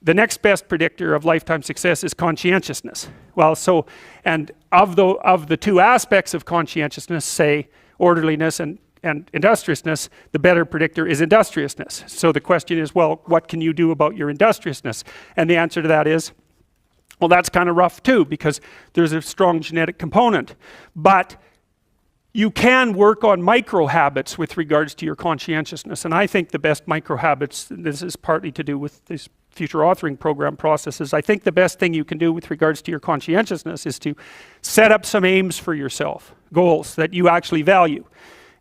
the next best predictor of lifetime success is conscientiousness. Well, so, and of the two aspects of conscientiousness, say orderliness and industriousness, the better predictor is industriousness. So the question is, well, what can you do about your industriousness? And the answer to that is, well, that's kind of rough too, because there's a strong genetic component. But you can work on micro habits with regards to your conscientiousness. And I think the best micro habits, this is partly to do with this future authoring program processes, I think the best thing you can do with regards to your conscientiousness is to set up some aims for yourself, goals that you actually value.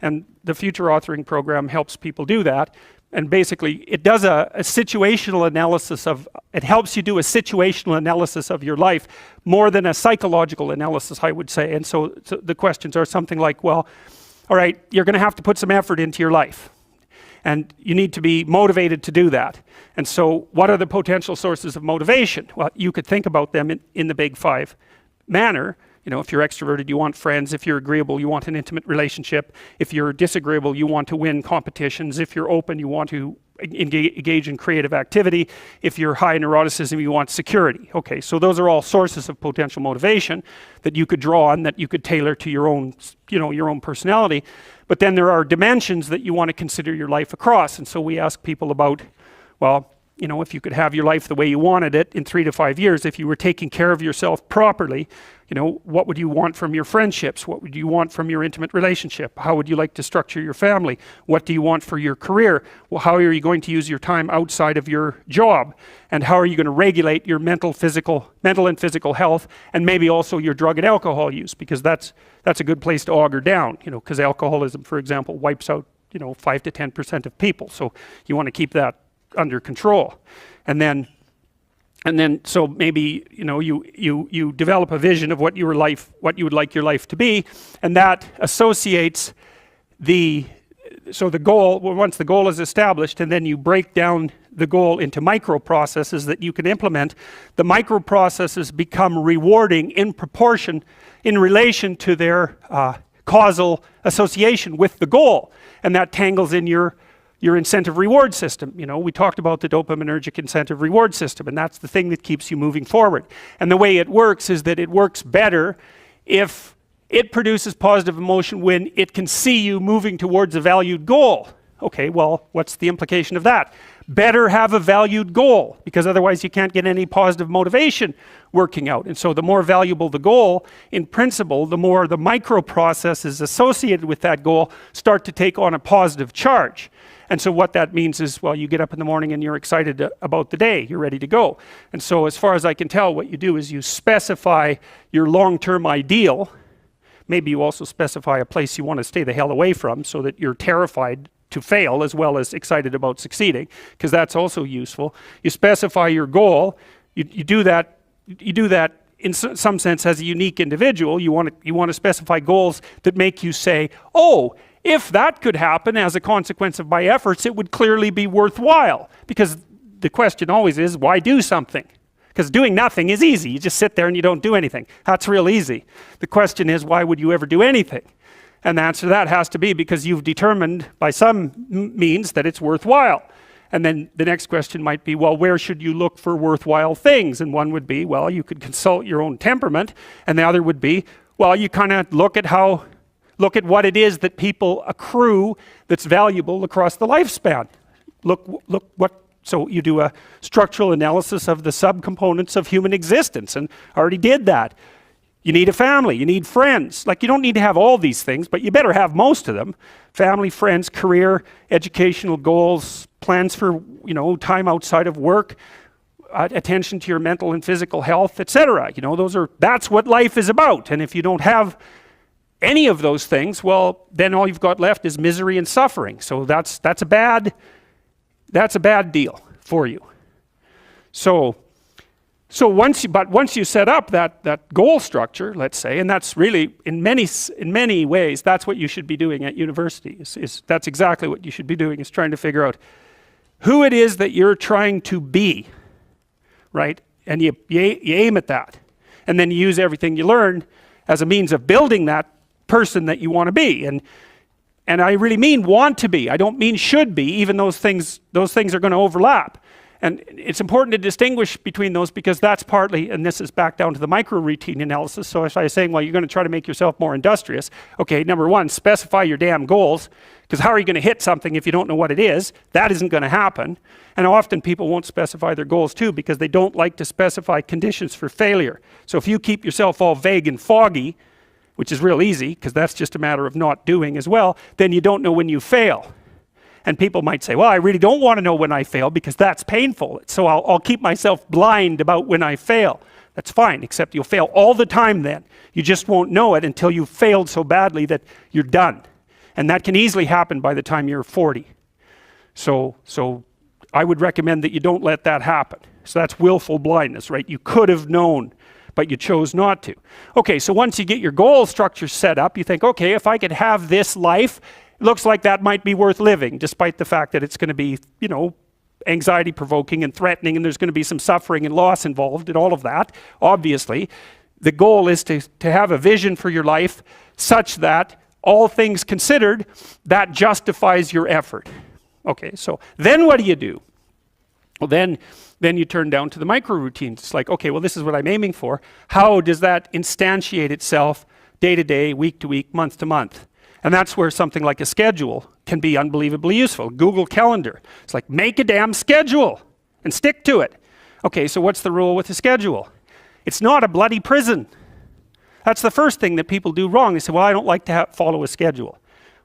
And the future authoring program helps people do that. And basically, it does a situational analysis of, it helps you do a situational analysis of your life more than a psychological analysis, I would say. And so the questions are something like, well, all right, you're going to have to put some effort into your life. And you need to be motivated to do that. And so what are the potential sources of motivation? Well, you could think about them in the big five manner. You know, if you're extroverted, you want friends. If you're agreeable, you want an intimate relationship. If you're disagreeable, you want to win competitions. If you're open, you want to engage in creative activity. If you're high neuroticism, you want security. Okay, so those are all sources of potential motivation that you could draw on, that you could tailor to your own, you know, your own personality. But then there are dimensions that you want to consider your life across. And so we ask people about, well, you know, if you could have your life the way you wanted it in 3 to 5 years, if you were taking care of yourself properly, you know, what would you want from your friendships? What would you want from your intimate relationship? How would you like to structure your family? What do you want for your career? Well, how are you going to use your time outside of your job? And how are you going to regulate your mental and physical health, and maybe also your drug and alcohol use? Because that's a good place to auger down, you know, because alcoholism, for example, wipes out, you know, 5 to 10% of people. So you want to keep that under control. And then so maybe, you know, you develop a vision of what you would like your life to be, and that associates the goal. Well, once the goal is established, and then you break down the goal into micro processes that you can implement, the micro processes become rewarding in proportion, in relation to their causal association with the goal, and that tangles in your incentive reward system. You know, we talked about the dopaminergic incentive reward system, and that's the thing that keeps you moving forward. And the way it works is that it works better if it produces positive emotion when it can see you moving towards a valued goal. Okay, well, what's the implication of that? Better have a valued goal, because otherwise you can't get any positive motivation working out. And so the more valuable the goal, in principle, the more the micro processes associated with that goal start to take on a positive charge. And so what that means is, well, you get up in the morning and you're excited about the day, you're ready to go. And so as far as I can tell, what you do is you specify your long-term ideal. Maybe you also specify a place you want to stay the hell away from, so that you're terrified to fail as well as excited about succeeding, because that's also useful. You specify your goal. You do that in some sense as a unique individual. You want to specify goals that make you say, oh, if that could happen as a consequence of my efforts, it would clearly be worthwhile. Because the question always is, why do something? Because doing nothing is easy. You just sit there and you don't do anything. That's real easy. The question is, why would you ever do anything? And the answer to that has to be because you've determined by some means that it's worthwhile. And then the next question might be, well, where should you look for worthwhile things? And one would be, well, you could consult your own temperament. And the other would be, well, you kind of look at what it is that people accrue that's valuable across the lifespan. So you do a structural analysis of the subcomponents of human existence, and I already did that. You need a family, you need friends. Like, you don't need to have all these things, but you better have most of them. Family, friends, career, educational goals, plans for, you know, time outside of work, attention to your mental and physical health, etc. You know, that's what life is about. And if you don't have any of those things, well, then all you've got left is misery and suffering. So that's a bad deal for you. So once you set up that goal structure, let's say, and that's really in many ways that's what you should be doing at university. That's exactly what you should be doing, is trying to figure out who it is that you're trying to be, right? And you aim at that, and then you use everything you learn as a means of building that person that you want to be. And I really mean want to be. I don't mean should be, even those things are going to overlap. And it's important to distinguish between those because that's partly, and this is back down to the micro routine analysis. So if I was saying, well, you're going to try to make yourself more industrious. Okay, number one, specify your damn goals, because how are you going to hit something if you don't know what it is? That isn't going to happen. And often people won't specify their goals too because they don't like to specify conditions for failure. So if you keep yourself all vague and foggy, which is real easy because that's just a matter of not doing as well, then you don't know when you fail. And people might say, well, I really don't want to know when I fail because that's painful. So I'll keep myself blind about when I fail. That's fine, except you'll fail all the time then. You just won't know it until you've failed so badly that you're done. And that can easily happen by the time you're 40. So I would recommend that you don't let that happen. So that's willful blindness, right? You could have known, but you chose not to. Okay, so once you get your goal structure set up, you think, okay, if I could have this life, it looks like that might be worth living, despite the fact that it's going to be, you know, anxiety provoking and threatening, and there's going to be some suffering and loss involved in all of that. Obviously, the goal is to have a vision for your life such that all things considered, that justifies your effort. Okay, so then what do? Well, then you turn down to the micro routines. It's like, okay, well, this is what I'm aiming for. How does that instantiate itself day to day, week to week, month to month? And that's where something like a schedule can be unbelievably useful. Google Calendar. It's like, make a damn schedule and stick to it. Okay, so what's the rule with a schedule? It's not a bloody prison. That's the first thing that people do wrong. They say, well, I don't like to follow a schedule.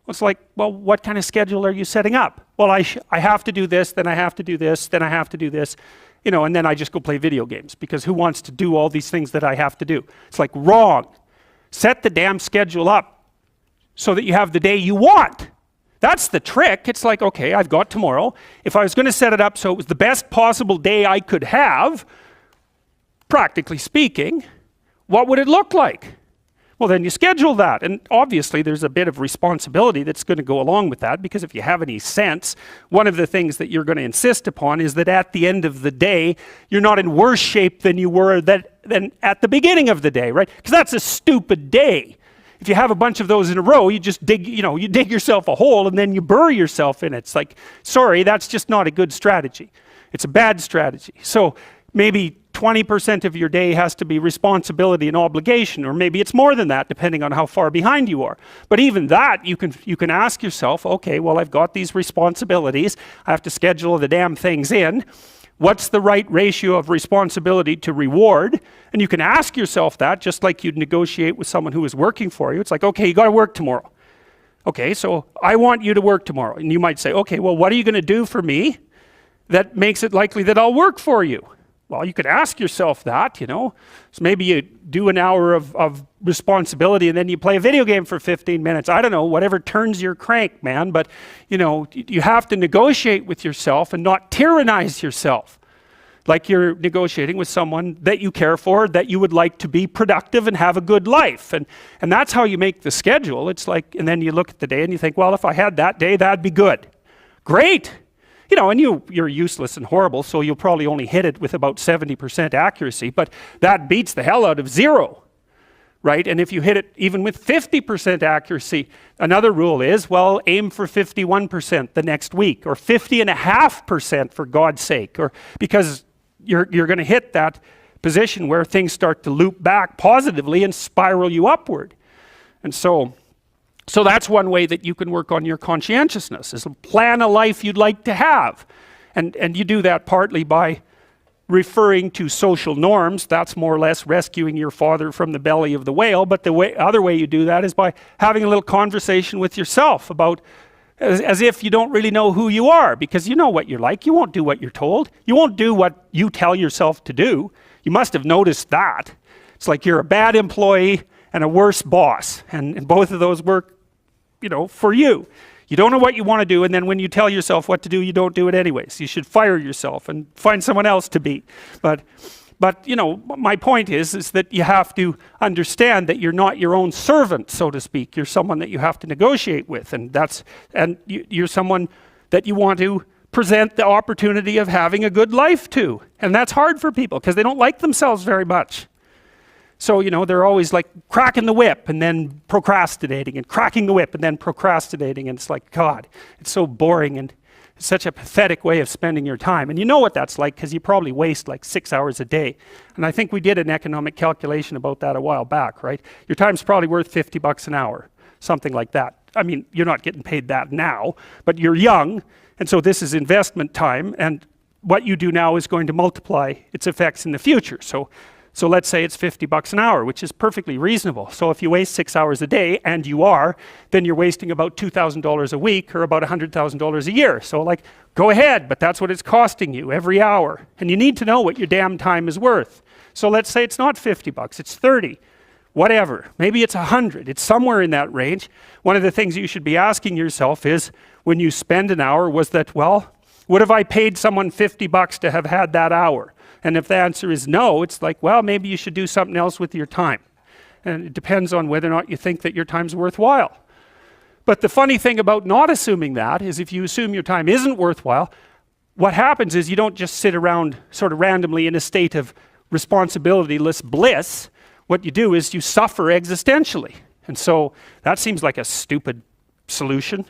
Well, it's like, well, what kind of schedule are you setting up? Well, I have to do this, then I have to do this, then I have to do this, you know, and then I just go play video games because who wants to do all these things that I have to do? It's like, wrong. Set the damn schedule up so that you have the day you want. That's the trick. It's like, okay, I've got tomorrow. If I was going to set it up so it was the best possible day I could have, practically speaking, what would it look like? Well, then you schedule that. And obviously there's a bit of responsibility that's going to go along with that, because if you have any sense, one of the things that you're going to insist upon is that at the end of the day, you're not in worse shape than you were than at the beginning of the day, right? Because that's a stupid day. If you have a bunch of those in a row, you just dig, you dig yourself a hole and then you bury yourself in it. It's like, sorry, that's just not a good strategy. It's a bad strategy. So maybe 20% of your day has to be responsibility and obligation, or maybe it's more than that, depending on how far behind you are. But even that, you can ask yourself, okay, well, I've got these responsibilities. I have to schedule the damn things in. What's the right ratio of responsibility to reward? And you can ask yourself that just like you'd negotiate with someone who is working for you. It's like, okay, you got to work tomorrow. Okay, so I want you to work tomorrow. And you might say, okay, well, what are you going to do for me that makes it likely that I'll work for you? Well, you could ask yourself that, So maybe you do an hour of responsibility and then you play a video game for 15 minutes. I don't know, whatever turns your crank, man. But, you have to negotiate with yourself and not tyrannize yourself. Like you're negotiating with someone that you care for, that you would like to be productive and have a good life. And that's how you make the schedule. It's like, and then you look at the day and you think, well, if I had that day, that'd be good. Great. And you're useless and horrible, so you'll probably only hit it with about 70% accuracy, but that beats the hell out of 0, right? And if you hit it even with 50% accuracy, another rule is, well, aim for 51% the next week, or 50.5% for God's sake, or because you're going to hit that position where things start to loop back positively and spiral you upward. And so that's one way that you can work on your conscientiousness, is plan a life you'd like to have. And you do that partly by referring to social norms. That's more or less rescuing your father from the belly of the whale. But the other way you do that is by having a little conversation with yourself about, as if you don't really know who you are, because you know what you're like. You won't do what you're told. You won't do what you tell yourself to do. You must have noticed that. It's like you're a bad employee and a worse boss. And both of those work for you. You don't know what you want to do, and then when you tell yourself what to do, you don't do it anyways. You should fire yourself and find someone else to be. But my point is that you have to understand that you're not your own servant, so to speak. You're someone that you have to negotiate with, and you're someone that you want to present the opportunity of having a good life to. And that's hard for people because they don't like themselves very much. So, they're always like cracking the whip and then procrastinating, and cracking the whip and then procrastinating. And it's like, God, it's so boring and It's such a pathetic way of spending your time. And you know what that's like because you probably waste like 6 hours a day. And I think we did an economic calculation about that a while back, right? Your time's probably worth 50 bucks an hour, something like that. I mean, you're not getting paid that now, but you're young, and so this is investment time, and what you do now is going to multiply its effects in the future. So let's say it's 50 bucks an hour, which is perfectly reasonable. So if you waste 6 hours a day, and you are, then you're wasting about $2,000 a week or about $100,000 a year. So like, go ahead, but that's what it's costing you every hour. And you need to know what your damn time is worth. So let's say it's not 50 bucks, it's 30. Whatever, maybe it's 100, it's somewhere in that range. One of the things you should be asking yourself is, when you spend an hour, was that, well, would have I paid someone 50 bucks to have had that hour? And if the answer is no, it's like, well, maybe you should do something else with your time. And it depends on whether or not you think that your time's worthwhile. But the funny thing about not assuming that is if you assume your time isn't worthwhile, what happens is you don't just sit around sort of randomly in a state of responsibilityless bliss. What you do is you suffer existentially. And so that seems like a stupid solution.